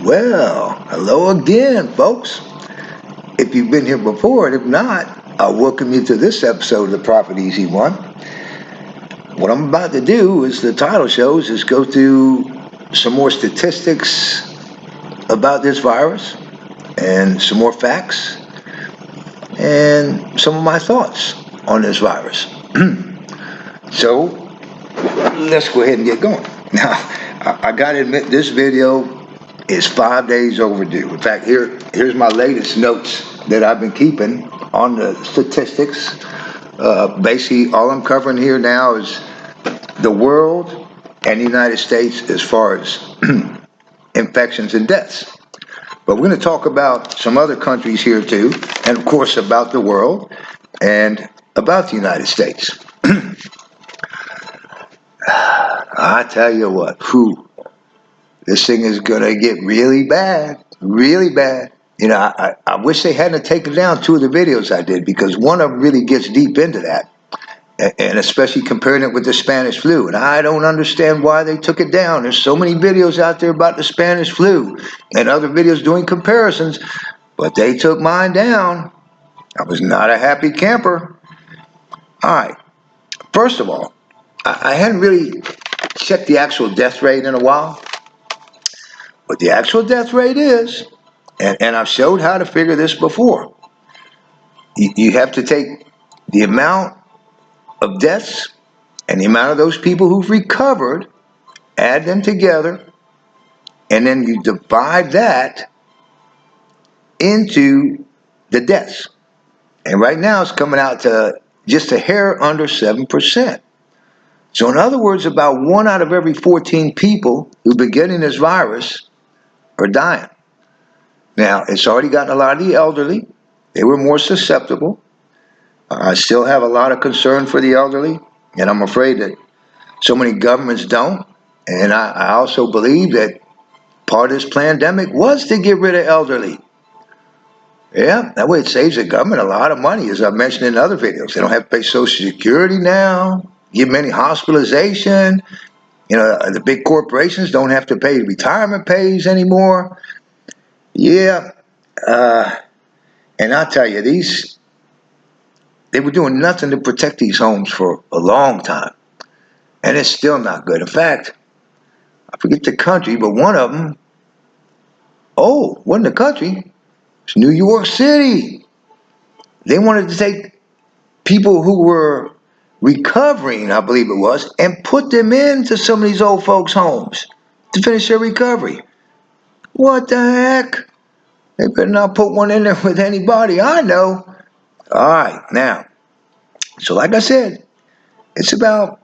Well, hello again, folks. If you've been here before, and if not, I'll welcome you to this episode of the Profit Easy One. What I'm about to do, as the title shows, is go through some more statistics about this virus and some more facts and some of my thoughts on this virus. So, let's go ahead and get going. Now, I gotta admit, this video is 5 days overdue. In fact, here's my latest notes that I've been keeping on the statistics. Basically, all I'm covering here now is the world and the United States as far as infections and deaths. But we're going to talk about some other countries here too, and of course about the world and about the United States. I tell you what, this thing is going to get really bad, really bad. You know, I wish they hadn't taken down two of the videos I did, because one of them really gets deep into that, and especially comparing it with the Spanish flu. And I don't understand why they took it down. There's so many videos out there about the Spanish flu and other videos doing comparisons, but they took mine down. I was not a happy camper. All right, first of all, I hadn't really checked the actual death rate in a while. What the actual death rate is, and I've showed how to figure this before. You have to take the amount of deaths and the amount of those people who've recovered, add them together, and then you divide that into the deaths. And right now it's coming out to just a hair under 7%. So in other words, about 1 out of every 14 people who've been getting this virus are dying. Now, it's already gotten a lot of the elderly. They were more susceptible. I still have a lot of concern for the elderly, and I'm afraid that so many governments don't. And I also believe that part of this pandemic was to get rid of elderly. Yeah, that way it saves the government a lot of money, as I've mentioned in other videos. They don't have to pay Social Security now, give them any hospitalization. You know, the big corporations don't have to pay retirement pays anymore. Yeah, and I'll tell you, they were doing nothing to protect these homes for a long time, and it's still not good. In fact, I forget the country, but one of them, wasn't the country, it's New York City. They wanted to take people who were recovering, I believe it was, and put them into some of these old folks' homes to finish their recovery. What the heck? They better not put one in there with anybody I know. All right, now, so like I said, it's about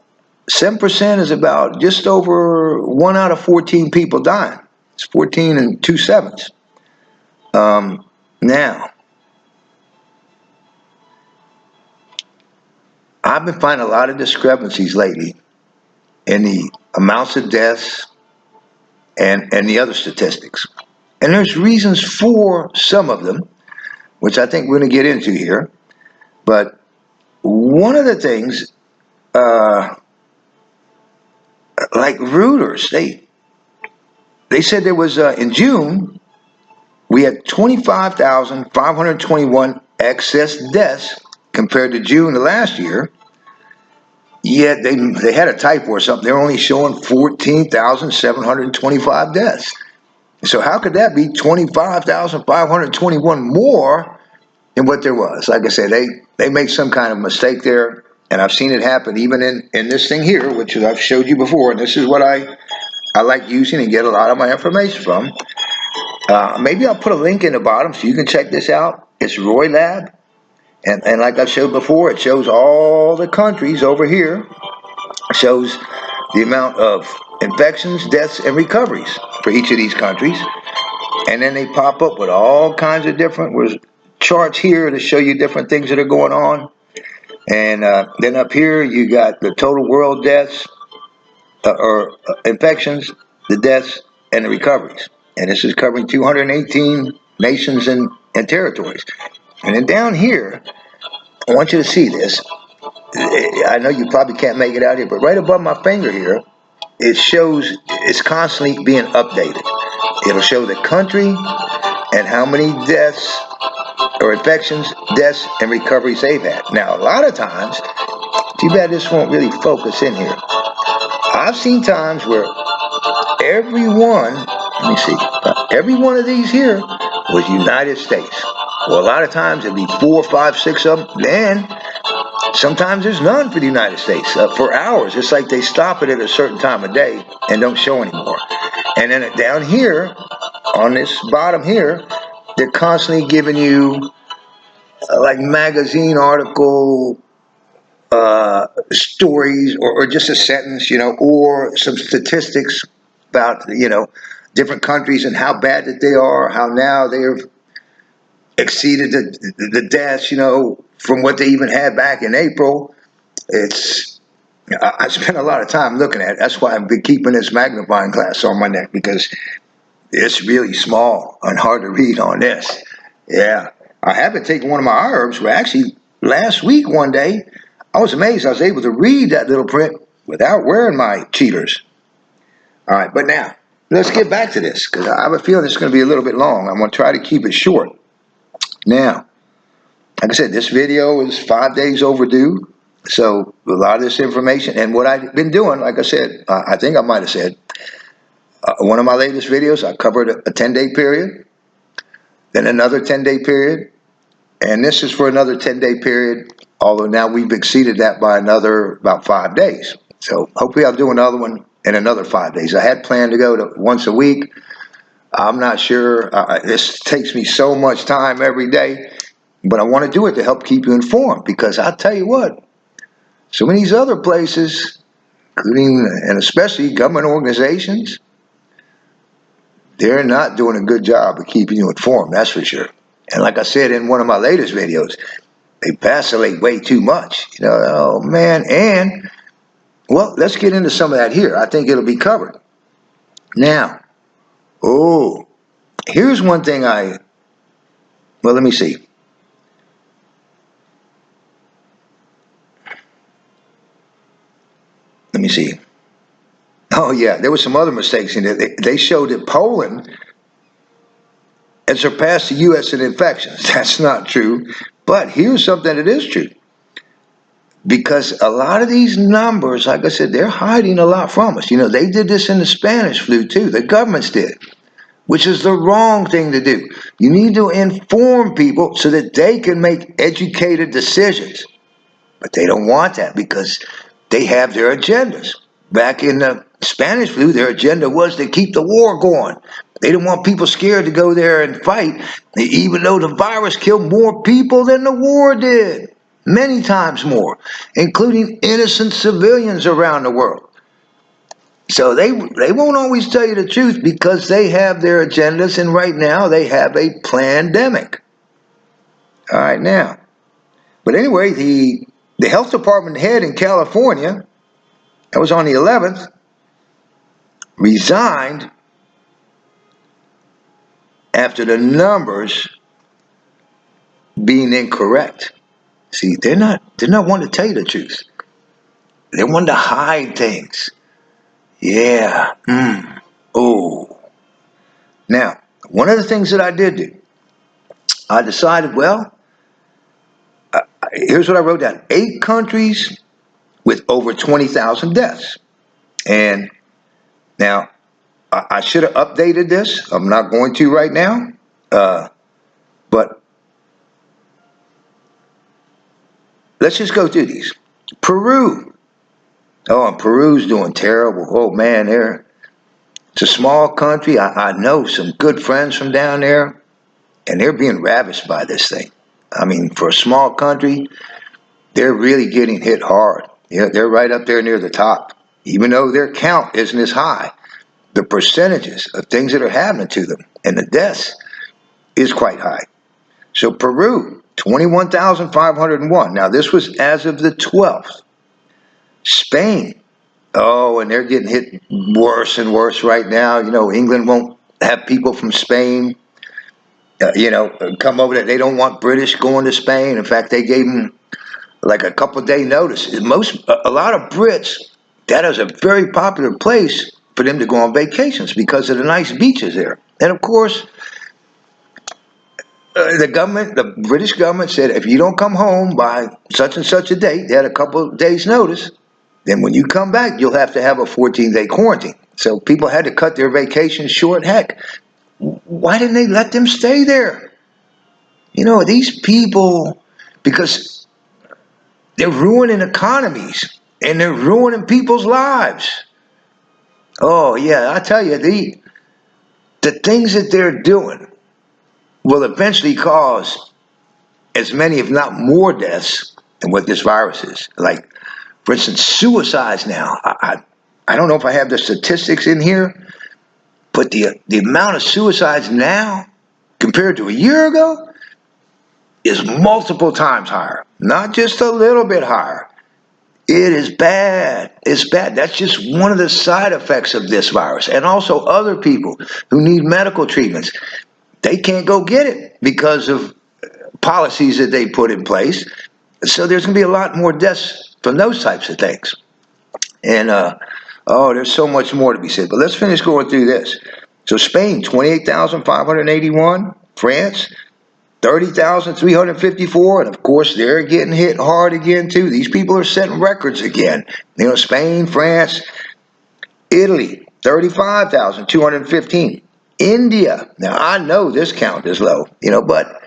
7% is about just over 1 out of 14 people dying. It's 14 and 2 sevenths. Now, I've been finding a lot of discrepancies lately in the amounts of deaths and the other statistics. And there's reasons for some of them, which I think we're going to get into here. But one of the things, like Reuters, they said there was, in June, we had 25,521 excess deaths compared to June of last year. Yet they had a typo or something. They're only showing 14,725 deaths. So how could that be 25,521 more than what there was? Like I said, they make some kind of mistake there, and I've seen it happen even in this thing here, which I've showed you before, and this is what I like using and get a lot of my information from. Maybe I'll put a link in the bottom so you can check this out. It's Roy Lab, and like I showed before, it shows all the countries over here. It shows the amount of infections, deaths, and recoveries for each of these countries. And then they pop up with all kinds of different charts here to show you different things that are going on. And then up here, you got the total world deaths, or infections, the deaths, and the recoveries. And this is covering 218 nations and territories. And then down here, I want you to see this. I know you probably can't make it out here, but right above my finger here, it shows it's constantly being updated. It'll show the country and how many deaths or infections, deaths, and recoveries they've had. Now, a lot of times, too bad this won't really focus in here. I've seen times where every one, let me see, every one of these here was United States. Well, a lot of times it'd be 4, 5, 6 of them. Then sometimes there's none for the United States for hours. It's like they stop it at a certain time of day and don't show anymore. And then down here, on this bottom here, they're constantly giving you like magazine article stories or just a sentence, or some statistics about, different countries and how bad that they are, how now they've exceeded the deaths, from what they even had back in April. I spent a lot of time looking at it. That's why I've been keeping this magnifying glass on my neck, because it's really small and hard to read on this. Yeah. I haven't taken one of my herbs, but actually last week one day, I was amazed I was able to read that little print without wearing my cheaters. All right, but now, let's get back to this, because I have a feeling it's going to be a little bit long. I'm going to try to keep it short. Now, like I said, this video is 5 days overdue. So a lot of this information, and what I've been doing, like I said, I think I might have said, one of my latest videos, I covered a 10-day period, then another 10-day period, and this is for another 10-day period, although now we've exceeded that by another about 5 days. So hopefully I'll do another one in another 5 days. I had planned to go to once a week. I'm not sure. This takes me so much time every day, but I want to do it to help keep you informed, because I'll tell you what, some of these other places, including and especially government organizations, they're not doing a good job of keeping you informed, that's for sure. And like I said in one of my latest videos, they vacillate way too much. Oh man, and, well, let's get into some of that here. I think it'll be covered. Now, here's one thing well, let me see. Let me see. Oh yeah, there were some other mistakes in it. They showed that Poland had surpassed the U.S. in infections. That's not true. But here's something that is true. Because a lot of these numbers, like I said, they're hiding a lot from us. They did this in the Spanish flu too. The governments did, which is the wrong thing to do. You need to inform people so that they can make educated decisions. But they don't want that, because they have their agendas. Back in the Spanish flu, their agenda was to keep the war going. They didn't want people scared to go there and fight, even though the virus killed more people than the war did. Many times more, including innocent civilians around the world. So they won't always tell you the truth, because they have their agendas, and right now they have a pandemic. All right, now. But anyway, the health department head in California, that was on the 11th, resigned after the numbers being incorrect. See, they're not wanting to tell you the truth. They want to hide things. Yeah. Now, one of the things that I did do, I decided, well, here's what I wrote down. 8 countries with over 20,000 deaths. And now, I should have updated this. I'm not going to right now. But let's just go through these. Peru. Oh, and Peru's doing terrible. Oh, man, it's a small country. I know some good friends from down there, and they're being ravished by this thing. I mean, for a small country, they're really getting hit hard. They're right up there near the top. Even though their count isn't as high, the percentages of things that are happening to them and the deaths is quite high. So Peru, 21,501. Now, this was as of the 12th. Spain, and they're getting hit worse and worse right now. England won't have people from Spain, come over there. They don't want British going to Spain. In fact, they gave them like a couple-day notice. A lot of Brits, that is a very popular place for them to go on vacations because of the nice beaches there. And of course, the British government said, if you don't come home by such and such a date, they had a couple of days' notice, then when you come back, you'll have to have a 14-day quarantine. So people had to cut their vacations short. Heck, why didn't they let them stay there? These people, because they're ruining economies and they're ruining people's lives. Oh, yeah, I tell you, the things that they're doing will eventually cause as many, if not more, deaths than what this virus is. Like, for instance, suicides now. I don't know if I have the statistics in here, but the amount of suicides now compared to a year ago is multiple times higher, not just a little bit higher. It is bad. It's bad. That's just one of the side effects of this virus. And also other people who need medical treatments, they can't go get it because of policies that they put in place. So there's going to be a lot more deaths from those types of things. And, there's so much more to be said. But let's finish going through this. So Spain, 28,581. France, 30,354, and of course they're getting hit hard again too. These people are setting records again. Spain, France, Italy, 35,215. India, now I know this count is low, but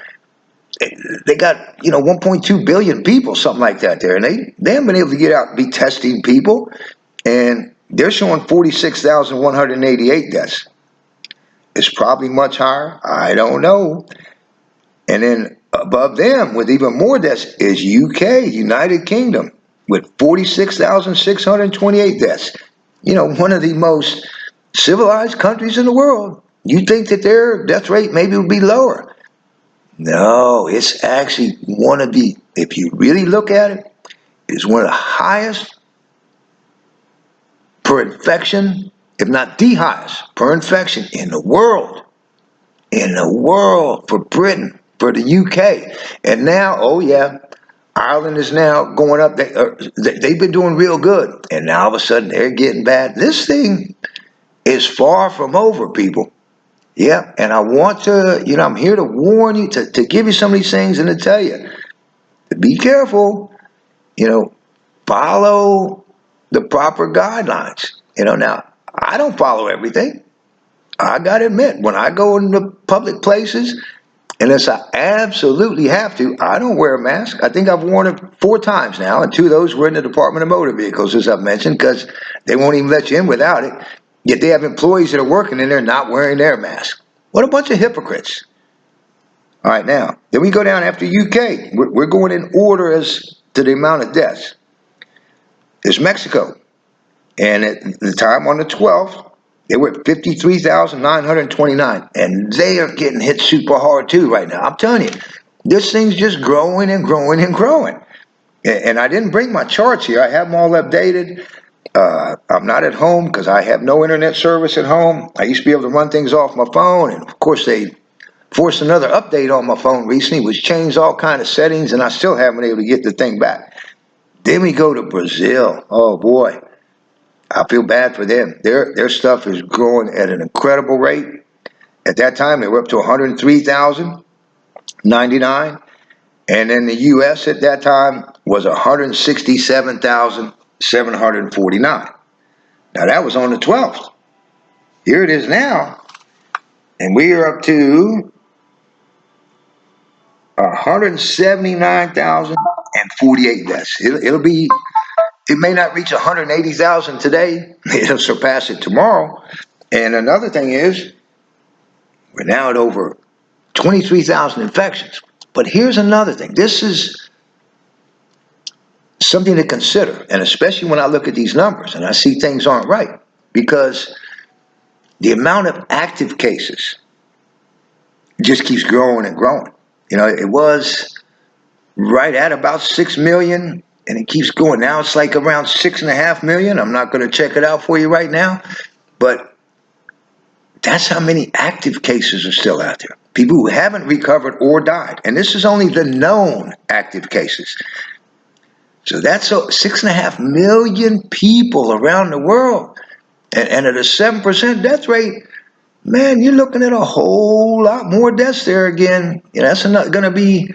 they got 1.2 billion people, something like that there, and they haven't been able to get out and be testing people, and they're showing 46,188 deaths. It's probably much higher. I don't know. And then above them, with even more deaths, is UK, United Kingdom, with 46,628 deaths. One of the most civilized countries in the world. You'd think that their death rate maybe would be lower. No, it's actually one of the, if you really look at it, it's one of the highest per infection, if not the highest per infection in the world. In the world, for Britain, for the UK. And now, oh yeah, Ireland is now going up. They've been doing real good. And now all of a sudden they're getting bad. This thing is far from over, people. Yeah, and I want to, I'm here to warn you, to give you some of these things and to tell you, to be careful, follow the proper guidelines. Now, I don't follow everything. I got to admit, when I go into public places, unless I absolutely have to, I don't wear a mask. I think I've worn it 4 times now, and 2 of those were in the Department of Motor Vehicles, as I've mentioned, because they won't even let you in without it. Yet they have employees that are working in there not wearing their mask. What a bunch of hypocrites. All right, now, then we go down after UK. We're going in order as to the amount of deaths. There's Mexico. And at the time on the 12th, they were at 53,929. And they are getting hit super hard too right now. I'm telling you, this thing's just growing and growing and growing. And I didn't bring my charts here. I have them all updated. I'm not at home because I have no internet service at home. I used to be able to run things off my phone. And of course, they forced another update on my phone recently, which changed all kind of settings. And I still haven't been able to get the thing back. Then we go to Brazil. Oh, boy. I feel bad for them. Their stuff is growing at an incredible rate. At that time, they were up to 103,099. And then the U.S. at that time was 167,749. Now, that was on the 12th. Here it is now. And we are up to 179,048 deaths. It may not reach 180,000 today. It'll surpass it tomorrow. And another thing is, we're now at over 23,000 infections. But here's another thing. This is something to consider, and especially when I look at these numbers and I see things aren't right, because the amount of active cases just keeps growing and growing. It was right at about 6 million, and it keeps going. Now it's like around 6.5 million. I'm not going to check it out for you right now, but that's how many active cases are still out there. People who haven't recovered or died. And this is only the known active cases. So that's 6.5 million people around the world. And at a 7% death rate, man, you're looking at a whole lot more deaths there again. That's not going to be,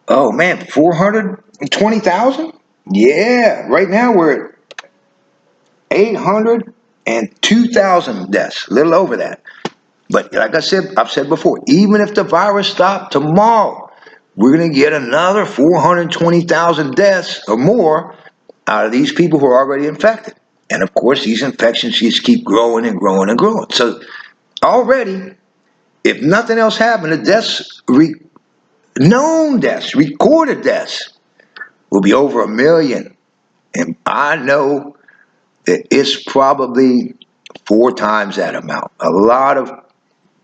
oh man, 420,000? Yeah, right now we're at 802,000 deaths, a little over that. But like I've said before, even if the virus stopped tomorrow, we're going to get another 420,000 deaths or more out of these people who are already infected. And of course, these infections just keep growing and growing and growing. So already, if nothing else happened, the known deaths, recorded deaths, will be over 1 million. And I know that it's probably 4 times that amount. A lot of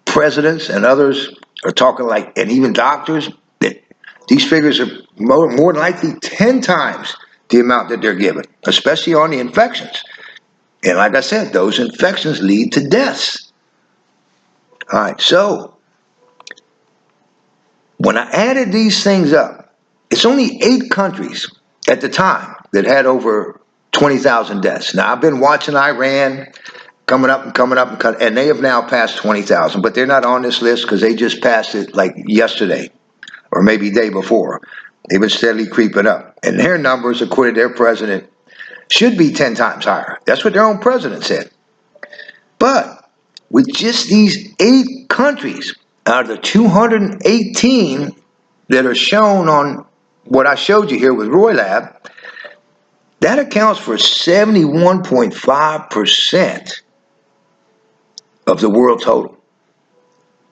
presidents and others are talking like, and even doctors, that these figures are more than likely 10 times the amount that they're given, especially on the infections. And like I said, those infections lead to deaths. All right, so when I added these things up, it's only 8 countries at the time that had over 20,000 deaths. Now, I've been watching Iran coming up and coming up, and they have now passed 20,000, but they're not on this list because they just passed it like yesterday or maybe day before. They've been steadily creeping up. And their numbers, according to their president, should be 10 times higher. That's what their own president said. But with just these 8 countries out of the 218 that are shown on what I showed you here with Roy Lab, that accounts for 71.5% of the world total.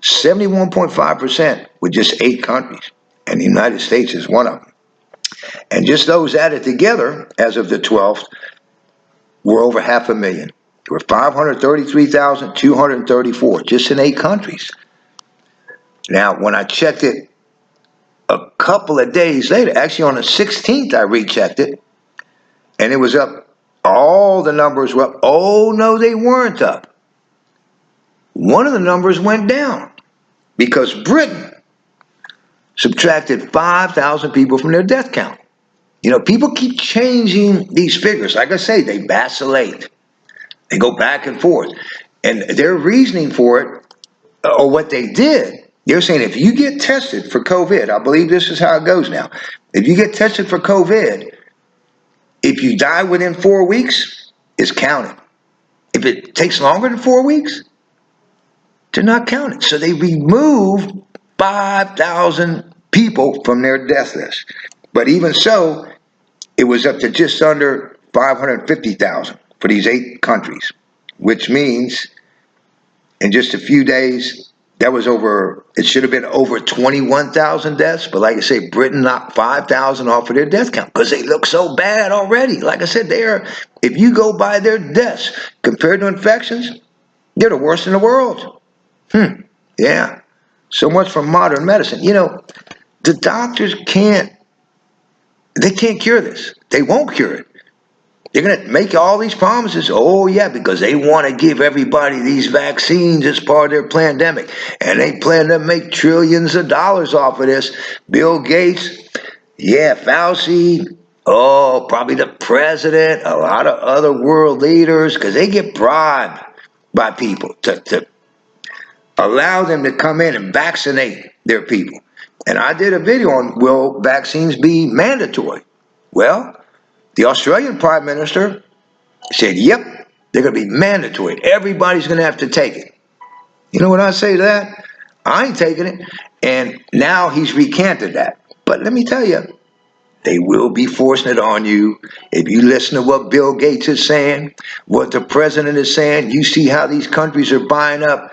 71.5% with just 8 countries. And the United States is one of them. And just those added together, as of the 12th, were over 500,000. There were 533,234 just in 8 countries. Now, when I checked it a couple of days later, actually on the 16th, I rechecked it, and it was up. All the numbers were up. Oh, no, they weren't up. One of the numbers went down because Britain subtracted 5,000 people from their death count. People keep changing these figures. Like I say, they vacillate. They go back and forth. And their reasoning for it, or what they did, they're saying if you get tested for COVID, I believe this is how it goes now. If you get tested for COVID, if you die within 4 weeks, it's counted. If it takes longer than 4 weeks, they're not counted. So they removed 5,000 people from their death list. But even so, it was up to just under 550,000 for these 8 countries, which means in just a few days, it should have been over 21,000 deaths. But like I say, Britain knocked 5,000 off of their death count because they look so bad already. Like I said, if you go by their deaths compared to infections, they're the worst in the world. Yeah. So much for modern medicine. The doctors can't cure this. They won't cure it. They're going to make all these promises. Oh, yeah, because they want to give everybody these vaccines as part of their pandemic. And they plan to make trillions of dollars off of this. Bill Gates, yeah, Fauci, oh, probably the president, a lot of other world leaders, because they get bribed by people to allow them to come in and vaccinate their people. And I did a video on, will vaccines be mandatory? Well, the Australian Prime Minister said, yep, they're going to be mandatory. Everybody's going to have to take it. You know what I say to that? I ain't taking it. And now he's recanted that. But let me tell you, they will be forcing it on you. If you listen to what Bill Gates is saying, what the president is saying, you see how these countries are buying up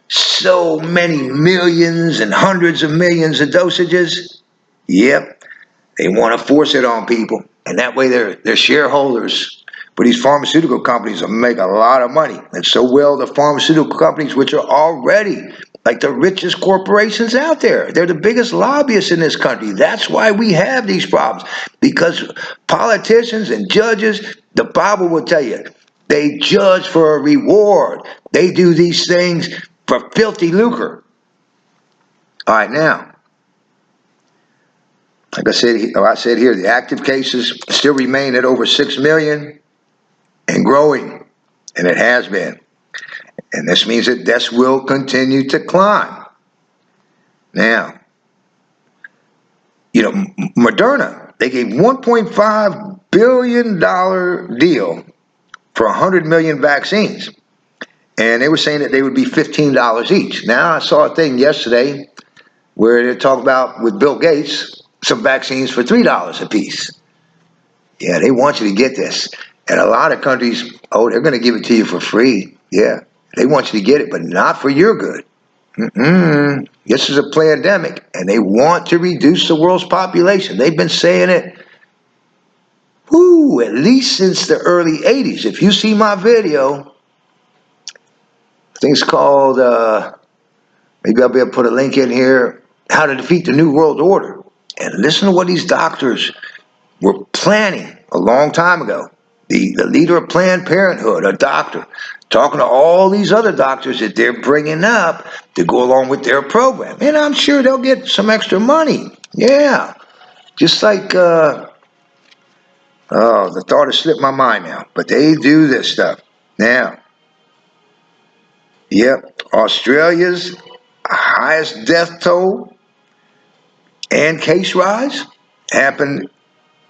so many millions and hundreds of millions of dosages. Yep, they want to force it on people. And that way their shareholders for these pharmaceutical companies will make a lot of money. And so will the pharmaceutical companies, which are already like the richest corporations out there. They're the biggest lobbyists in this country. That's why we have these problems. Because politicians and judges, the Bible will tell you, they judge for a reward. They do these things for filthy lucre. All right, now, like I said here, the active cases still remain at over 6 million and growing, and it has been. And this means that deaths will continue to climb. Now, Moderna, they gave $1.5 billion deal for 100 million vaccines. And they were saying that they would be $15 each. Now, I saw a thing yesterday where they talk about, with Bill Gates, some vaccines for $3 a piece. Yeah, they want you to get this. And a lot of countries, they're going to give it to you for free. Yeah, they want you to get it, but not for your good. This is a pandemic, and they want to reduce the world's population. They've been saying it, at least since the early 80s. If you see my video, I think it's called, maybe I'll be able to put a link in here, How to Defeat the New World Order. And listen to what these doctors were planning a long time ago. The leader of Planned Parenthood, a doctor, talking to all these other doctors that they're bringing up to go along with their program. And I'm sure they'll get some extra money. Yeah. Just like, the thought has slipped my mind now. But they do this stuff. Now, yep, Australia's highest death toll and case rise happened.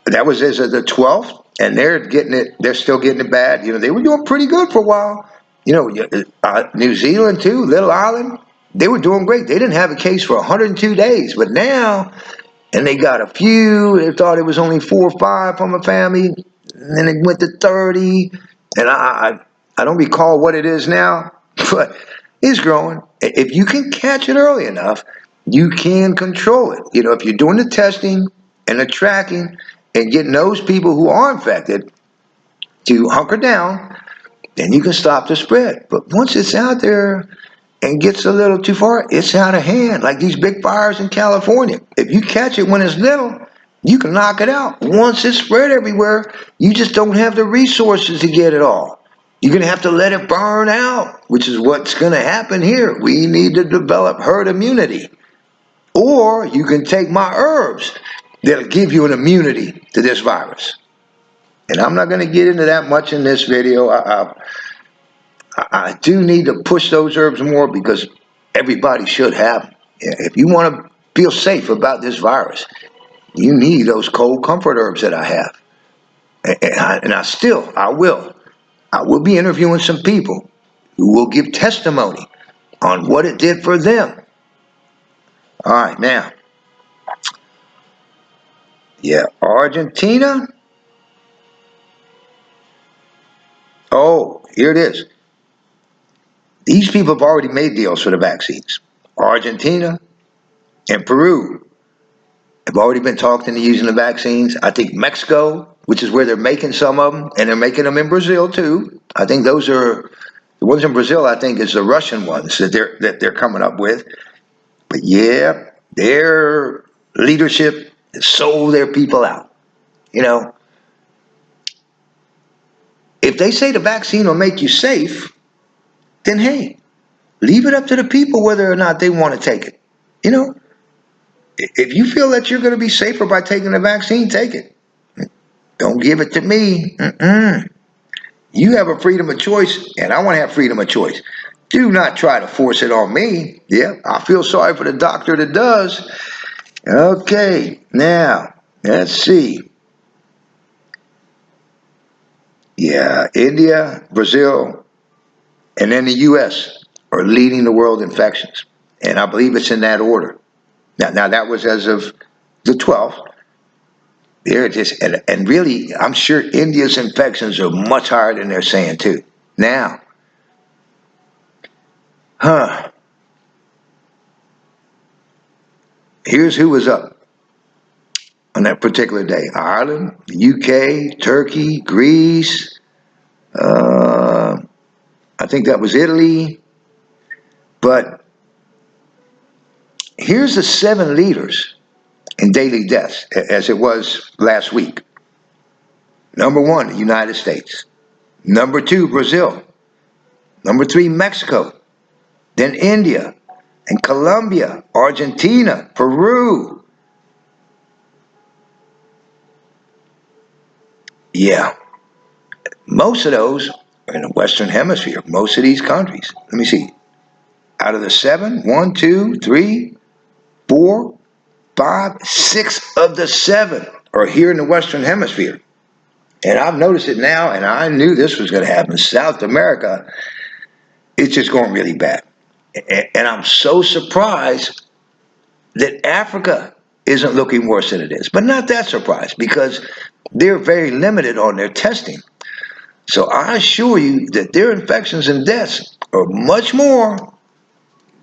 That was as of the 12th. And they're still getting it bad. They were doing pretty good for a while. New Zealand too, Little Island, they were doing great. They didn't have a case for 102 days, but now, and they got a few, they thought it was only 4 or 5 from a family, and then it went to 30, and I don't recall what it is now, but it's growing. If you can catch it early enough, you can control it. If you're doing the testing and the tracking, and getting those people who are infected to hunker down, then you can stop the spread. But once it's out there and gets a little too far, it's out of hand. Like these big fires in California. If you catch it when it's little, you can knock it out. Once it's spread everywhere, you just don't have the resources to get it all. You're going to have to let it burn out, which is what's going to happen here. We need to develop herd immunity. Or you can take my herbs that'll give you an immunity to this virus. And I'm not going to get into that much in this video. I do need to push those herbs more because everybody should have them. If you want to feel safe about this virus, you need those cold comfort herbs that I have. And I will be interviewing some people who will give testimony on what it did for them. All right, now. Yeah, Argentina. Oh, here it is. These people have already made deals for the vaccines. Argentina and Peru have already been talking to using the vaccines. I think Mexico, which is where they're making some of them, and they're making them in Brazil too. I think those are the ones in Brazil. I think is the Russian ones that they're coming up with. But yeah, their leadership has sold their people out. If they say the vaccine will make you safe, then hey, leave it up to the people whether or not they want to take it. If you feel that you're going to be safer by taking the vaccine, take it. Don't give it to me. You have a freedom of choice, and I want to have freedom of choice. Do not try to force it on me. Yeah, I feel sorry for the doctor that does. Okay, now, let's see. Yeah, India, Brazil, and then the U.S. are leading the world infections. And I believe it's in that order. Now that was as of the 12th. They're just, and really, I'm sure India's infections are much higher than they're saying too. Now, here's who was up on that particular day. Ireland, the UK, Turkey, Greece, I think that was Italy. But here's the 7 leaders in daily deaths, as it was last week. Number 1, the United States. Number 2, Brazil. Number 3, Mexico. Then India and Colombia, Argentina, Peru. Yeah. Most of those in the Western Hemisphere, most of these countries. Let me see. Out of the 7, 1, 2, 3, 4, 5, 6 of the 7 are here in the Western Hemisphere. And I've noticed it now, and I knew this was going to happen. South America, it's just going really bad. And I'm so surprised that Africa isn't looking worse than it is. But not that surprised because they're very limited on their testing. So I assure you that their infections and deaths are much more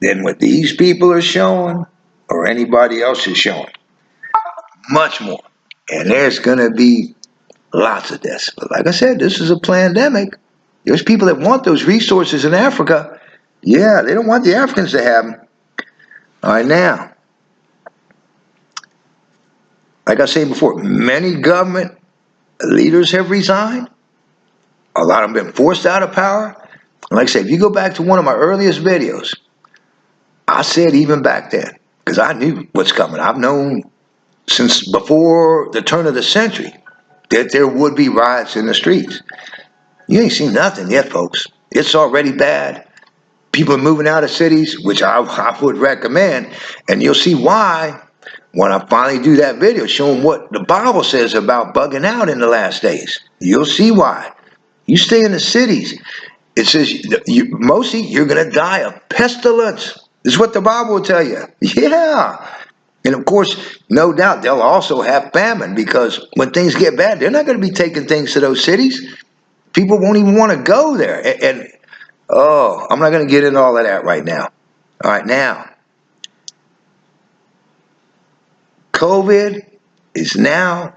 than what these people are showing or anybody else is showing. Much more. And there's going to be lots of deaths. But like I said, this is a pandemic. There's people that want those resources in Africa. Yeah, they don't want the Africans to have them. All right, now, like I said before, many government leaders have resigned. A lot of them have been forced out of power. Like I said, if you go back to one of my earliest videos, I said even back then, because I knew what's coming. I've known since before the turn of the century that there would be riots in the streets. You ain't seen nothing yet, folks. It's already bad. People are moving out of cities, which I would recommend, and you'll see why when I finally do that video showing what the Bible says about bugging out in the last days. You'll see why. You stay in the cities. It says mostly you're going to die of pestilence. This is what the Bible will tell you. Yeah. And of course, no doubt they'll also have famine because when things get bad, they're not going to be taking things to those cities. People won't even want to go there. And oh, I'm not going to get into all of that right now. All right, now, COVID is now,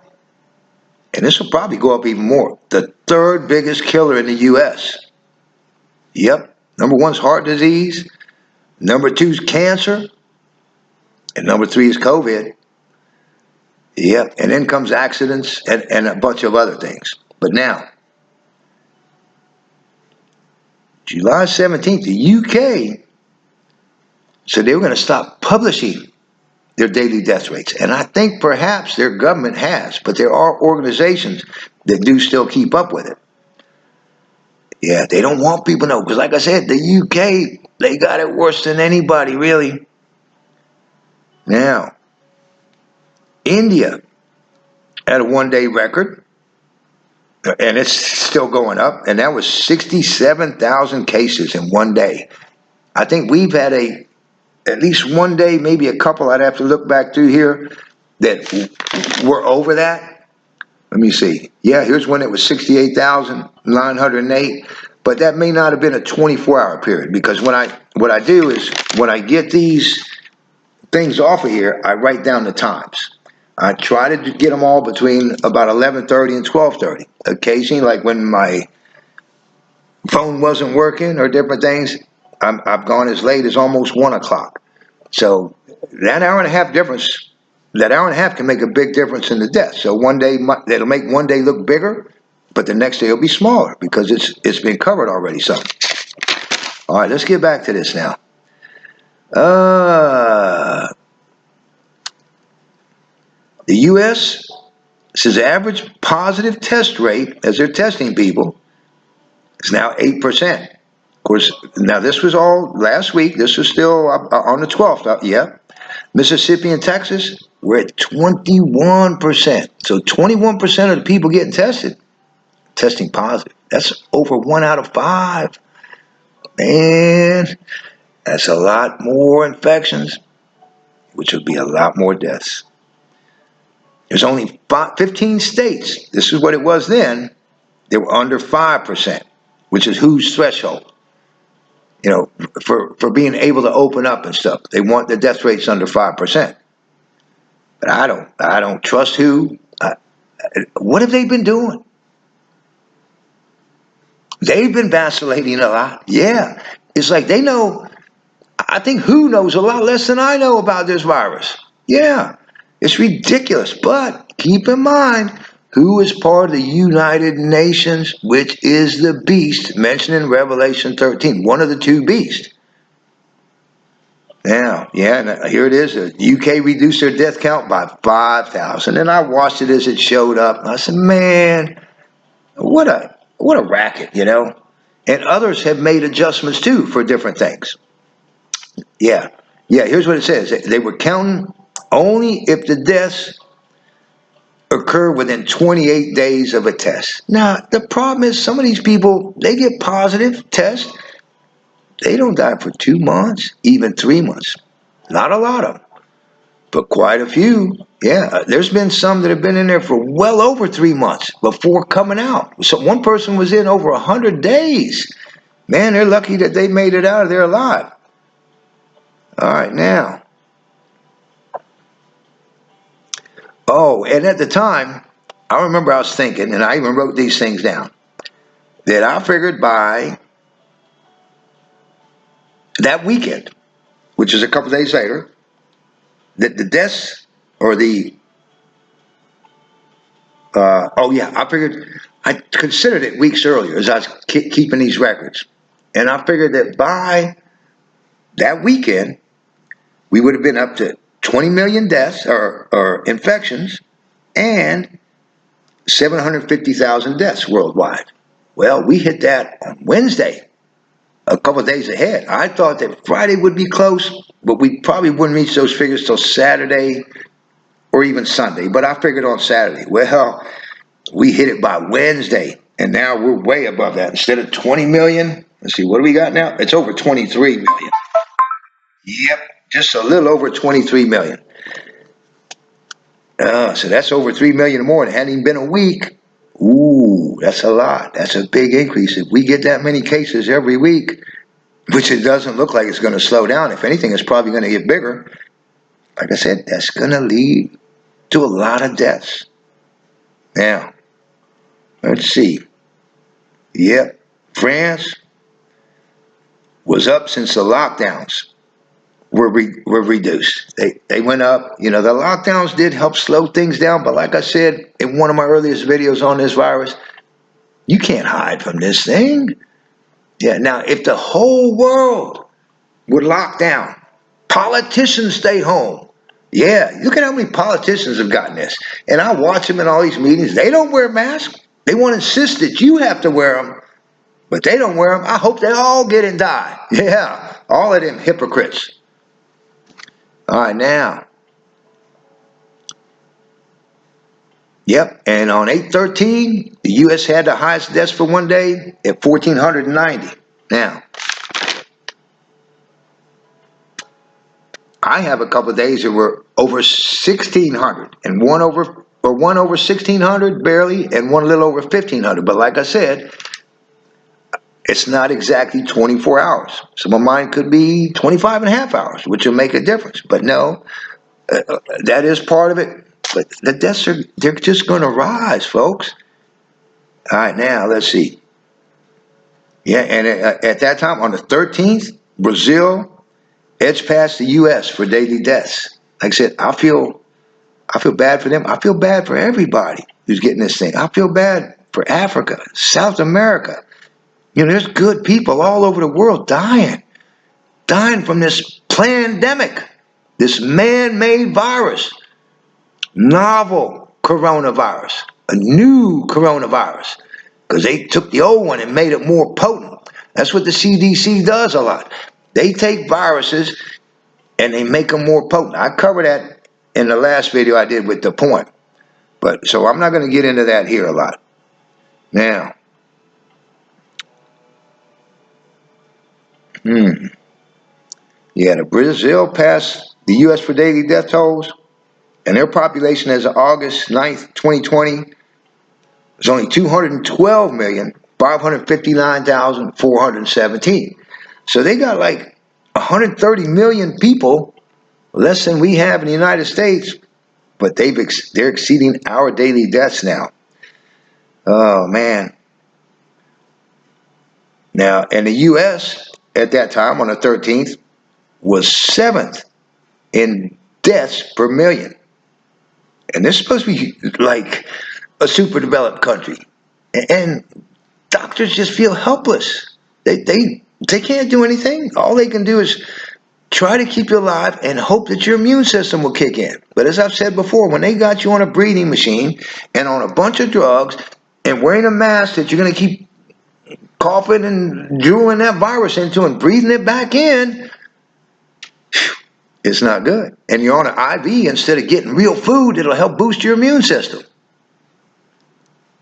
and this will probably go up even more, the third biggest killer in the U.S. Yep. Number one's heart disease. Number two's cancer. And number three is COVID. Yep. And then comes accidents and a bunch of other things. But now, July 17th, the UK said they were going to stop publishing their daily death rates. And I think perhaps their government has, but there are organizations that do still keep up with it. Yeah, they don't want people to know. Because like I said, the UK, they got it worse than anybody, really. Now, India had a one-day record, and it's still going up, and that was 67,000 cases in one day. I think we've had at least one day, maybe a couple, I'd have to look back through here, that we're over that. Let me see. Yeah, here's one that was 68,908, but that may not have been a 24-hour period because what I do is when I get these things off of here, I write down the times. I try to get them all between about 11:30 and 12:30. Occasionally, like when my phone wasn't working or different things, I've gone as late as almost 1 o'clock. So that hour and a half difference, that hour and a half can make a big difference in the death. So one day, that'll make one day look bigger, but the next day will be smaller because it's been covered already. So, all right, let's get back to this now. The U.S. says average positive test rate as they're testing people is now 8%. Of course, now this was all last week. This was still on the 12th. Yeah. Mississippi and Texas, we're at 21%. So 21% of the people getting tested, testing positive. That's over 1 out of 5. Man, that's a lot more infections, which would be a lot more deaths. There's only 15 states, this is what it was then, they were under 5%, which is whose threshold? You know, for being able to open up and stuff. They want the death rates under 5%. But I don't trust who. What have they been doing? They've been vacillating a lot. Yeah. It's like they know, I think WHO knows a lot less than I know about this virus. Yeah. It's ridiculous. But keep in mind, WHO is part of the United Nations, which is the beast mentioned in Revelation 13, one of the two beasts. Now, yeah, here it is. The UK reduced their death count by 5,000. And I watched it as it showed up. And I said, man, what a racket, you know? And others have made adjustments too for different things. Yeah. Yeah, here's what it says. They were counting only if the deaths occur within 28 days of a test. Now, the problem is some of these people, they get positive tests. They don't die for 2 months, even 3 months. Not a lot of them, but quite a few. Yeah, there's been some that have been in there for well over 3 months before coming out. So one person was in over 100 days. Man, they're lucky that they made it out of there alive. All right, now. Oh, and at the time, I remember I was thinking, and I even wrote these things down, that I figured by that weekend, which is a couple days later, that the deaths or oh yeah, I figured, I considered it weeks earlier as I was keeping these records. And I figured that by that weekend, we would have been up to 20 million deaths or infections and 750,000 deaths worldwide. Well, we hit that on Wednesday, a couple of days ahead. I thought that Friday would be close, but we probably wouldn't reach those figures till Saturday or even Sunday. But I figured on Saturday. Well, we hit it by Wednesday, and now we're way above that. Instead of 20 million, let's see, what do we got now? It's over 23 million. Yep, just a little over 23 million. So that's over 3 million more. It hadn't even been a week. Ooh, that's a lot. That's a big increase. If we get that many cases every week, which it doesn't look like it's going to slow down. If anything, it's probably going to get bigger. Like I said, that's going to lead to a lot of deaths. Now, let's see. Yep, France was up since the lockdowns were reduced. They went up. You know, the lockdowns did help slow things down, but like I said in one of my earliest videos on this virus, you can't hide from this thing. Yeah, now if the whole world would lock down, politicians stay home. Yeah, look at how many politicians have gotten this. And I watch them in all these meetings. They don't wear masks. They want to insist that you have to wear them, but they don't wear them. I hope they all get and die. Yeah, all of them hypocrites. All right, now. Yep, and on 8/13, the U.S. had the highest deaths for one day at 1,490. Now, I have a couple of days that were over 1,600, and one over 1,600 barely, and one a little over 1,500. But like I said, it's not exactly 24 hours. Some of mine could be 25 and a half hours, which will make a difference. But no, that is part of it. But the deaths they're just going to rise, folks. All right, now let's see. Yeah, and at that time, on the 13th, Brazil edged past the U.S. for daily deaths. Like I said, I feel bad for them. I feel bad for everybody who's getting this thing. I feel bad for Africa, South America. You know, there's good people all over the world dying from this pandemic, this man-made virus, novel coronavirus, a new coronavirus, because they took the old one and made it more potent. That's what the CDC does a lot. They take viruses and they make them more potent. I covered that in the last video I did with the point. But so I'm not going to get into that here a lot. Now, yeah, the Brazil passed the U.S. for daily death tolls, and their population as of August 9th, 2020 was only 212,559,417. So they got like 130 million people, less than we have in the United States, but they're exceeding our daily deaths now. Oh, man. Now, in the U.S. at that time, on the 13th, was 7th in deaths per million. And this is supposed to be like a super developed country. And doctors just feel helpless. They can't do anything. All they can do is try to keep you alive and hope that your immune system will kick in. But as I've said before, when they got you on a breathing machine and on a bunch of drugs and wearing a mask that you're going to keep coughing and drooling that virus into and breathing it back in, it's not good. And you're on an IV instead of getting real food that'll help boost your immune system.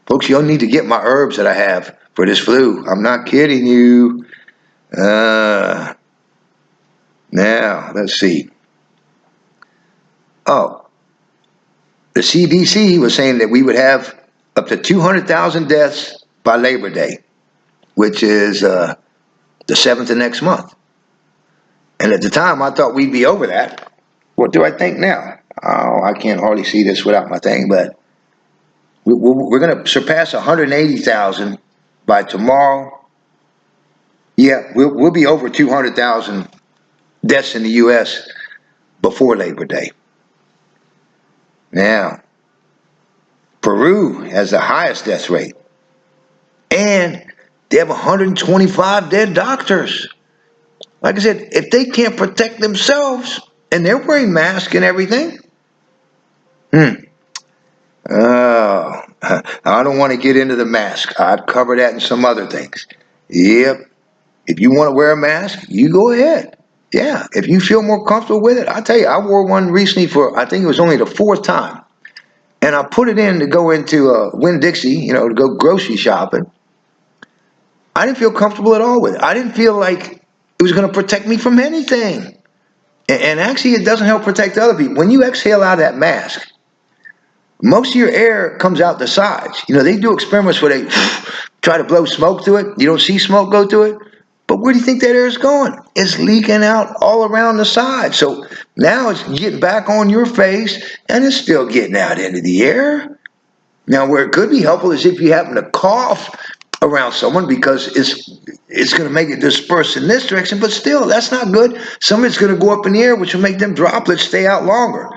Folks, you'll need to get my herbs that I have for this flu. I'm not kidding you. Now, let's see. Oh, the CDC was saying that we would have up to 200,000 deaths by Labor Day, which is the 7th of next month. And at the time, I thought we'd be over that. What do I think now? Oh, I can't hardly see this without my thing, but we're going to surpass 180,000 by tomorrow. Yeah, we'll be over 200,000 deaths in the U.S. before Labor Day. Now, Peru has the highest death rate, and they have 125 dead doctors. Like I said, if they can't protect themselves, and they're wearing masks and everything, oh, I don't want to get into the mask. I'd cover that in some other things. Yep. If you want to wear a mask, you go ahead. Yeah. If you feel more comfortable with it, I'll tell you, I wore one recently for, I think it was only the 4th time. And I put it in to go into Winn-Dixie, to go grocery shopping. I didn't feel comfortable at all with it. I didn't feel like it was going to protect me from anything. And actually, it doesn't help protect other people. When you exhale out of that mask, most of your air comes out the sides. They do experiments where they try to blow smoke through it. You don't see smoke go through it. But where do you think that air is going? It's leaking out all around the side. So now it's getting back on your face, and it's still getting out into the air. Now, where it could be helpful is if you happen to cough around someone, because it's going to make it disperse in this direction. But still, that's not good. Some of it's going to go up in the air, which will make them droplets stay out longer.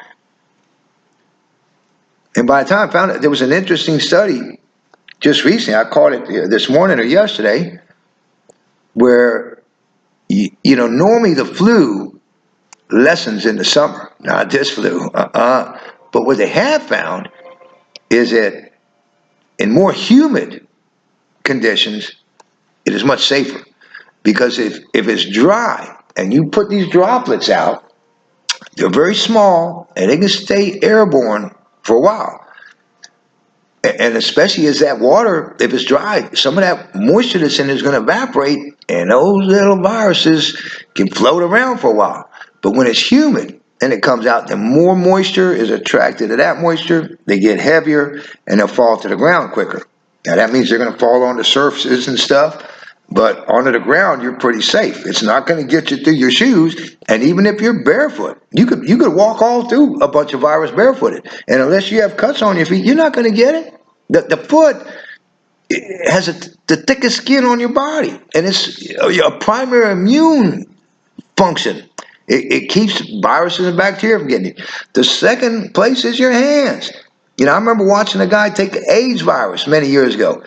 And by the time I found it, there was an interesting study just recently. I caught it this morning or yesterday, where normally the flu lessens in the summer. Not this flu. But what they have found is that in more humid conditions, it is much safer. Because if it's dry and you put these droplets out, they're very small and they can stay airborne for a while. And especially as that water, if it's dry, some of that moisture that's in it is going to evaporate, and those little viruses can float around for a while. But when it's humid and it comes out, then more moisture is attracted to that moisture. They get heavier and they'll fall to the ground quicker. Now that means they're going to fall onto surfaces and stuff, but onto the ground you're pretty safe. It's not going to get you through your shoes, and even if you're barefoot, you could walk all through a bunch of virus barefooted, and unless you have cuts on your feet, you're not going to get it. The foot has the thickest skin on your body, and it's a primary immune function. It keeps viruses and bacteria from getting you. The second place is your hands. I remember watching a guy take the AIDS virus many years ago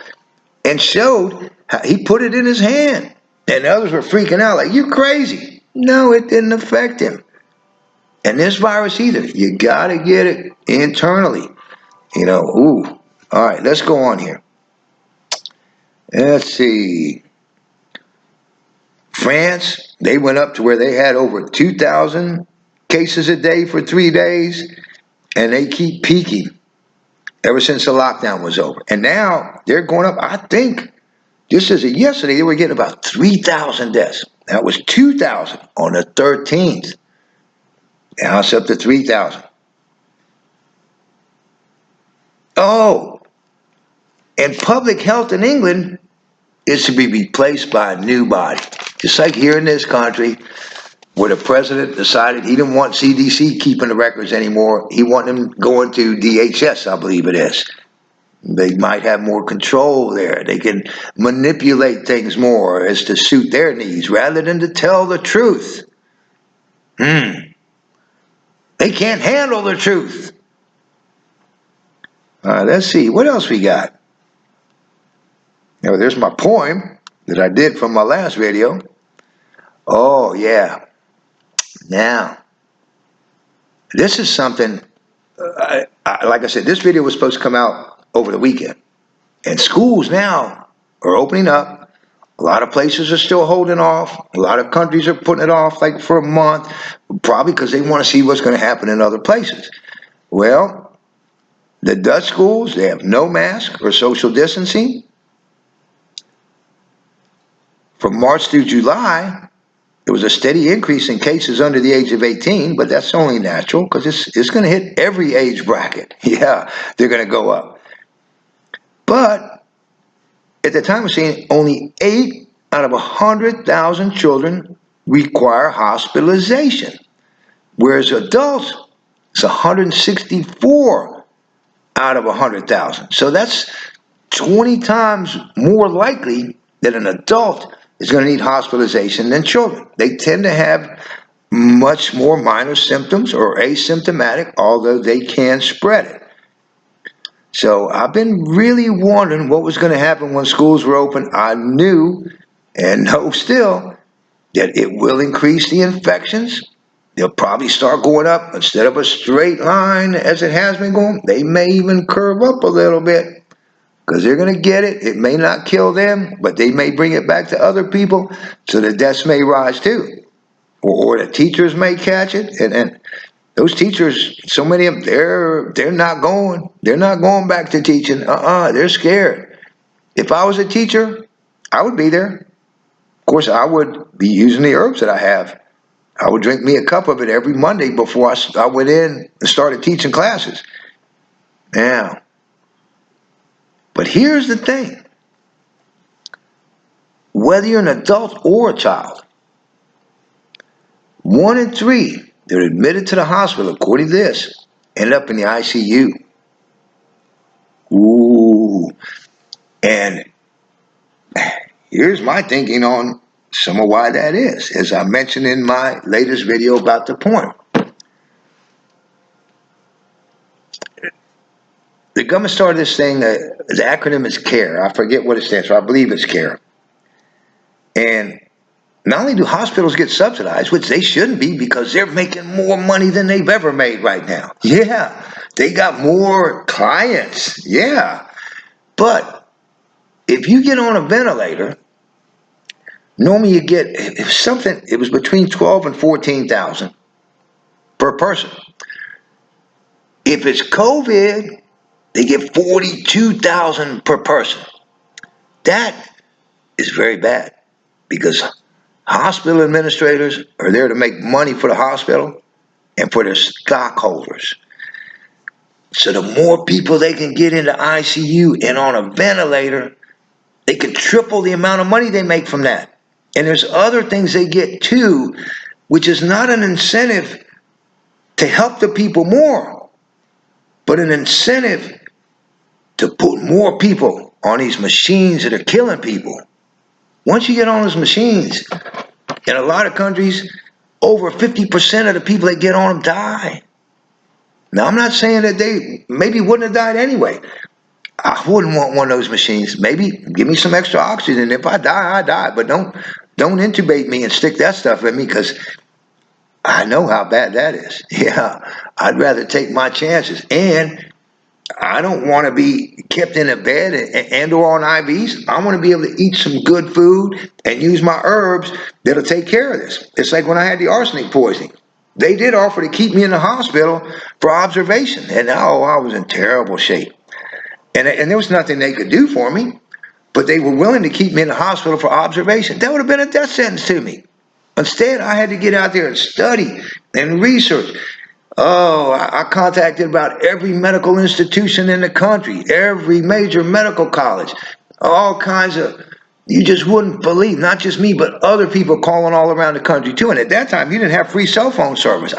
and showed how he put it in his hand, and the others were freaking out like, "You crazy." No, it didn't affect him. And this virus either. You got to get it internally. Ooh. All right, let's go on here. Let's see. France, they went up to where they had over 2,000 cases a day for 3 days, and they keep peaking ever since the lockdown was over. And now they're going up, I think, just as of yesterday, they were getting about 3,000 deaths. That was 2,000 on the 13th. Now it's up to 3,000. Oh, and public health in England is to be replaced by a new body. Just like here in this country, where the president decided he didn't want CDC keeping the records anymore. He wanted them going to DHS, I believe it is. They might have more control there. They can manipulate things more as to suit their needs rather than to tell the truth. They can't handle the truth. Let's see. What else we got? There's my poem that I did from my last video. Oh, yeah. Now, this is something, like I said, this video was supposed to come out over the weekend. And schools now are opening up. A lot of places are still holding off. A lot of countries are putting it off like for a month, probably because they want to see what's going to happen in other places. Well, the Dutch schools, they have no mask or social distancing. From March through July, there was a steady increase in cases under the age of 18, but that's only natural because it's going to hit every age bracket. Yeah, they're going to go up. But at the time, we're seeing only 8 out of 100,000 children require hospitalization, whereas adults, it's 164 out of 100,000. So that's 20 times more likely that an adult is going to need hospitalization than children. They tend to have much more minor symptoms or asymptomatic, although they can spread it. So I've been really wondering what was going to happen when schools were open. I knew and know still that it will increase the infections. They'll probably start going up instead of a straight line as it has been going. They may even curve up a little bit because they're going to get it. It may not kill them, but they may bring it back to other people, so the deaths may rise too. Or the teachers may catch it, and those teachers, so many of them, they're not going. They're not going back to teaching. They're scared. If I was a teacher, I would be there. Of course, I would be using the herbs that I have. I would drink me a cup of it every Monday before I went in and started teaching classes. Yeah. But here's the thing. Whether you're an adult or a child, 1 in 3 that are admitted to the hospital, according to this, end up in the ICU. Ooh. And here's my thinking on some of why that is, as I mentioned in my latest video about the point. The government started this thing, the acronym is CARE. I forget what it stands for. I believe it's CARE. And not only do hospitals get subsidized, which they shouldn't be because they're making more money than they've ever made right now. Yeah, they got more clients. Yeah. But if you get on a ventilator, normally you get something, it was between 12 and 14,000 per person. If it's COVID, they get 42,000 per person. That is very bad because hospital administrators are there to make money for the hospital and for their stockholders. So the more people they can get into ICU and on a ventilator, they could triple the amount of money they make from that. And there's other things they get too, which is not an incentive to help the people more, but an incentive to put more people on these machines that are killing people. Once you get on those machines, in a lot of countries, over 50% of the people that get on them die. Now, I'm not saying that they maybe wouldn't have died anyway. I wouldn't want one of those machines. Maybe give me some extra oxygen. If I die, I die. But don't intubate me and stick that stuff in me because I know how bad that is. Yeah, I'd rather take my chances. And I don't want to be kept in a bed and or on IVs. I want to be able to eat some good food and use my herbs that'll take care of this. It's like when I had the arsenic poisoning. They did offer to keep me in the hospital for observation. And I was in terrible shape. And there was nothing they could do for me. But they were willing to keep me in the hospital for observation. That would have been a death sentence to me. Instead, I had to get out there and study and research. Oh, I contacted about every medical institution in the country, every major medical college, all kinds of, you just wouldn't believe, not just me, but other people calling all around the country too. And at that time, you didn't have free cell phone service.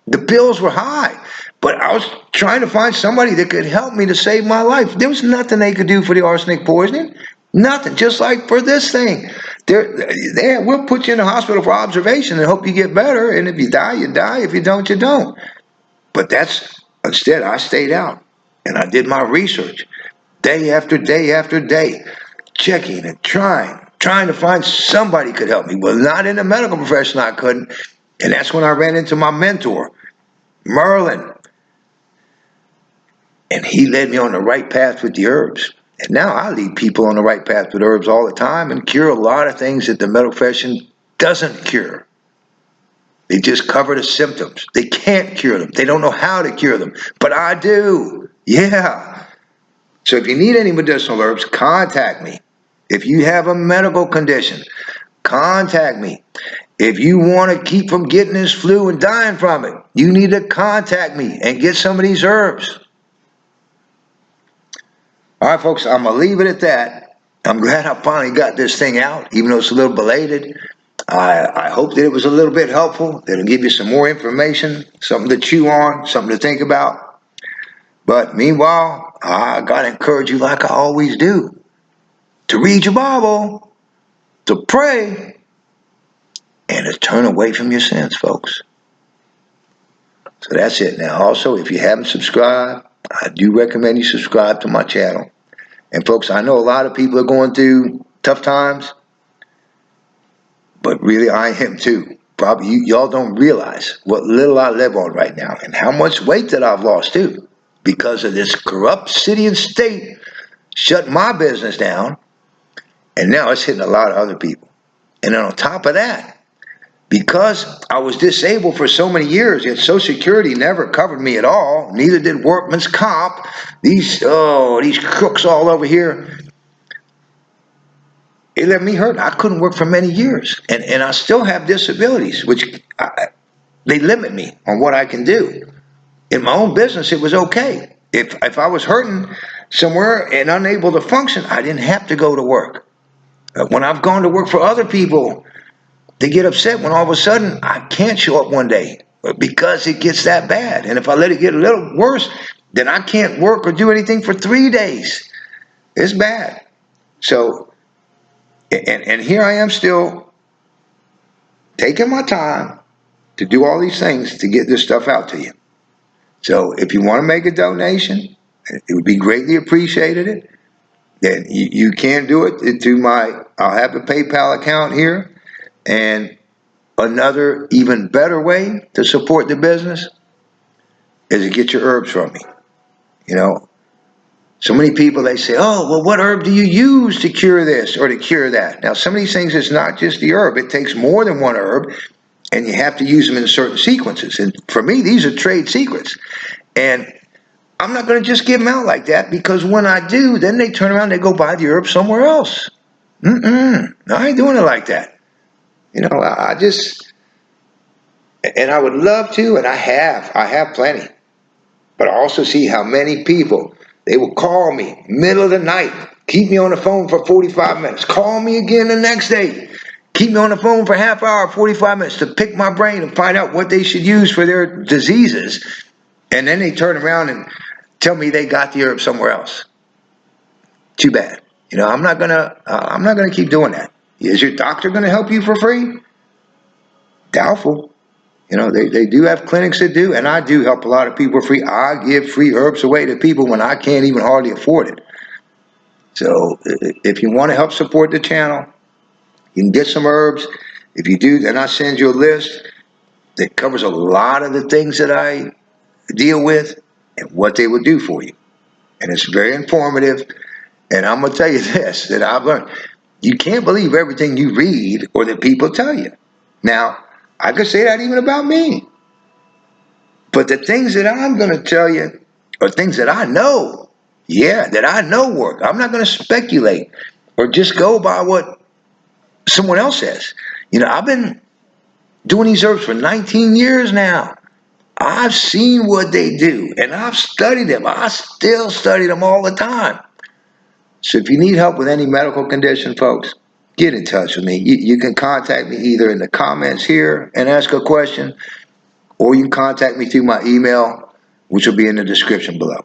The bills were high, but I was trying to find somebody that could help me to save my life. There was nothing they could do for the arsenic poisoning. Nothing, just like for this thing. We'll put you in the hospital for observation and hope you get better. And if you die, you die. If you don't, you don't. But instead, I stayed out and I did my research day after day after day, checking and trying to find somebody could help me. Well, not in the medical profession, I couldn't. And that's when I ran into my mentor, Merlin. And he led me on the right path with the herbs. And now I lead people on the right path with herbs all the time and cure a lot of things that the medical profession doesn't cure. They just cover the symptoms. They can't cure them. They don't know how to cure them. But I do. Yeah. So if you need any medicinal herbs, contact me. If you have a medical condition, contact me. If you want to keep from getting this flu and dying from it, you need to contact me and get some of these herbs. All right, folks, I'm going to leave it at that. I'm glad I finally got this thing out, even though it's a little belated. I hope that it was a little bit helpful, that it'll give you some more information, something to chew on, something to think about. But meanwhile, I got to encourage you like I always do, to read your Bible, to pray, and to turn away from your sins, folks. So that's it. Now, also, if you haven't subscribed, I do recommend you subscribe to my channel. And folks, I know a lot of people are going through tough times, but really I am too. Probably y'all don't realize what little I live on right now and how much weight that I've lost too, because of this corrupt city and state shutting my business down, and now it's hitting a lot of other people. And then on top of that, because I was disabled for so many years, yet Social Security never covered me at all, neither did Workman's Comp. These crooks all over here, it left me hurt. I couldn't work for many years, and I still have disabilities, which they limit me on what I can do. In my own business, it was okay. If I was hurting somewhere and unable to function, I didn't have to go to work. When I've gone to work for other people, they get upset when all of a sudden I can't show up one day because it gets that bad. And if I let it get a little worse, then I can't work or do anything for 3 days. It's bad. So, and here I am still taking my time to do all these things to get this stuff out to you. So if you want to make a donation, it would be greatly appreciated. Then you can do it through I'll have a PayPal account here. And another even better way to support the business is to get your herbs from me. You know, so many people, they say, oh, well, what herb do you use to cure this or to cure that? Now, some of these things, it's not just the herb. It takes more than one herb, and you have to use them in certain sequences. And for me, these are trade secrets. And I'm not going to just give them out like that, because when I do, then they turn around and they go buy the herb somewhere else. I ain't doing it like that. You know, and I would love to, and I have plenty. But I also see how many people, they will call me middle of the night, keep me on the phone for 45 minutes, call me again the next day, keep me on the phone for half hour, 45 minutes to pick my brain and find out what they should use for their diseases. And then they turn around and tell me they got the herb somewhere else. Too bad. You know, I'm not gonna keep doing that. Is your doctor gonna help you for free? Doubtful. You know, they do have clinics that do, and I do help a lot of people for free. I give free herbs away to people when I can't even hardly afford it. So if you want to help support the channel, you can get some herbs. If you do, then I send you a list that covers a lot of the things that I deal with and what they will do for you. And it's very informative. And I'm going to tell you this, that I've learned. You can't believe everything you read or that people tell you. Now, I could say that even about me. But the things that I'm going to tell you are things that I know. Yeah, that I know work. I'm not going to speculate or just go by what someone else says. You know, I've been doing these herbs for 19 years now. I've seen what they do, and I've studied them. I still study them all the time. So if you need help with any medical condition, folks, get in touch with me. You can contact me either in the comments here and ask a question, or you can contact me through my email, which will be in the description below.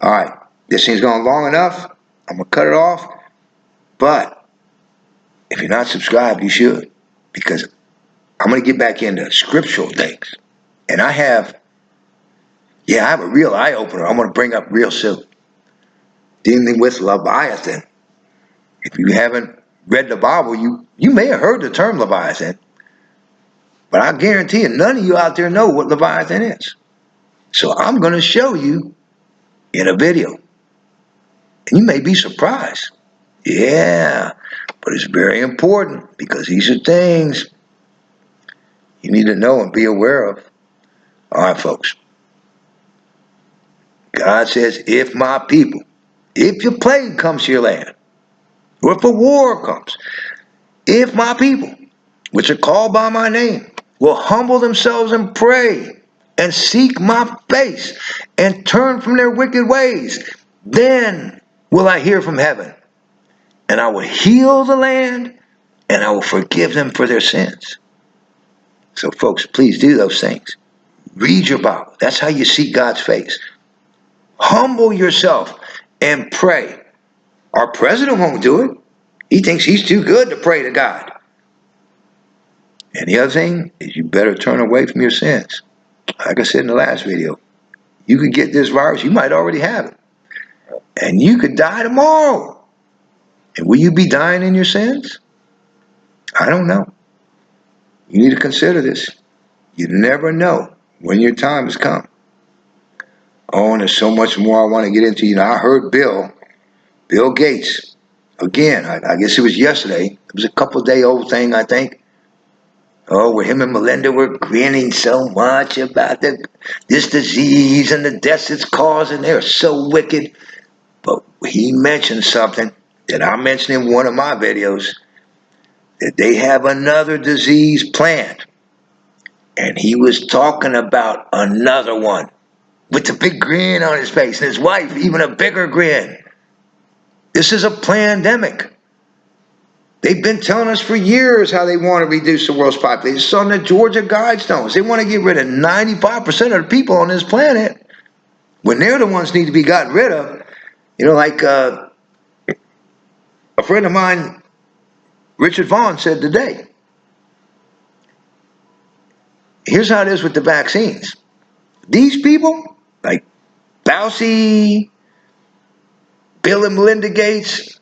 All right, this thing's gone long enough. I'm going to cut it off. But if you're not subscribed, you should, because I'm going to get back into scriptural things. And I have a real eye-opener I'm going to bring up real soon. Dealing with Leviathan. If you haven't read the Bible, you may have heard the term Leviathan. But I guarantee you, none of you out there know what Leviathan is. So I'm going to show you in a video. And you may be surprised. Yeah, but it's very important because these are things you need to know and be aware of. All right, folks. God says, if my people, if your plague comes to your land, or if a war comes, if my people, which are called by my name, will humble themselves and pray and seek my face and turn from their wicked ways, then will I hear from heaven, and I will heal the land, and I will forgive them for their sins. So, folks, please do those things. Read your Bible. That's how you seek God's face. Humble yourself and pray. Our president won't do it. He thinks he's too good to pray to God. And the other thing is you better turn away from your sins. Like I said in the last video, you could get this virus. You might already have it. And you could die tomorrow. And will you be dying in your sins? I don't know. You need to consider this. You never know when your time has come. Oh, and there's so much more I want to get into. You know, I heard Bill Gates, again, I guess it was yesterday. It was a couple-day-old thing, I think. Oh, where him and Melinda were grinning so much about this disease and the deaths it's causing. They're so wicked. But he mentioned something that I mentioned in one of my videos, that they have another disease planned. And he was talking about another one with a big grin on his face, and his wife, even a bigger grin. This is a pandemic. They've been telling us for years how they want to reduce the world's population. It's on the Georgia Guidestones. They want to get rid of 95% of the people on this planet when they're the ones need to be gotten rid of. You know, like a friend of mine, Richard Vaughn, said today, here's how it is with the vaccines. These people, like Fauci, Bill and Melinda Gates,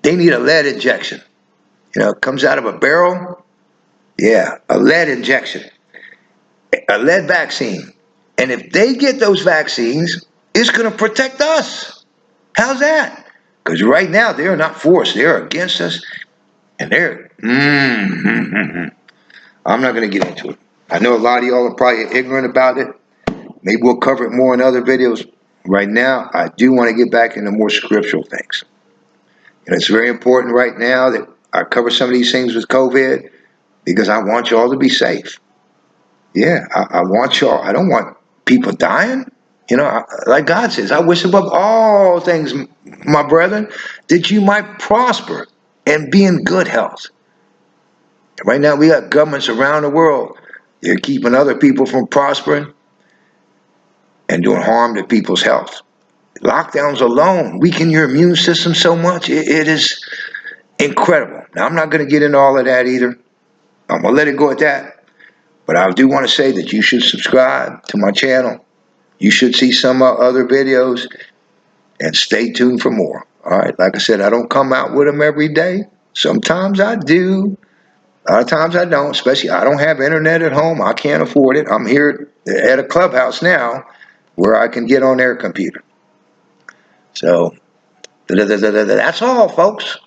they need a lead injection. You know, it comes out of a barrel. Yeah, a lead injection, a lead vaccine. And if they get those vaccines, it's going to protect us. How's that? Because right now, they're not for us. They're against us. And they're, I'm not going to get into it. I know a lot of y'all are probably ignorant about it. Maybe we'll cover it more in other videos. Right now, I do want to get back into more scriptural things. And it's very important right now that I cover some of these things with COVID because I want y'all to be safe. Yeah, I want y'all. I don't want people dying. You know, like God says, I wish above all things, my brethren, that you might prosper and be in good health. Right now, we got governments around the world. They're keeping other people from prospering and doing harm to people's health. Lockdowns alone weaken your immune system so much. It is incredible. Now, I'm not going to get into all of that either. I'm going to let it go at that. But I do want to say that you should subscribe to my channel. You should see some other videos and stay tuned for more. All right, like I said, I don't come out with them every day. Sometimes I do. A lot of times I don't, especially I don't have internet at home. I can't afford it. I'm here at a clubhouse now where I can get on their computer. So that's all, folks.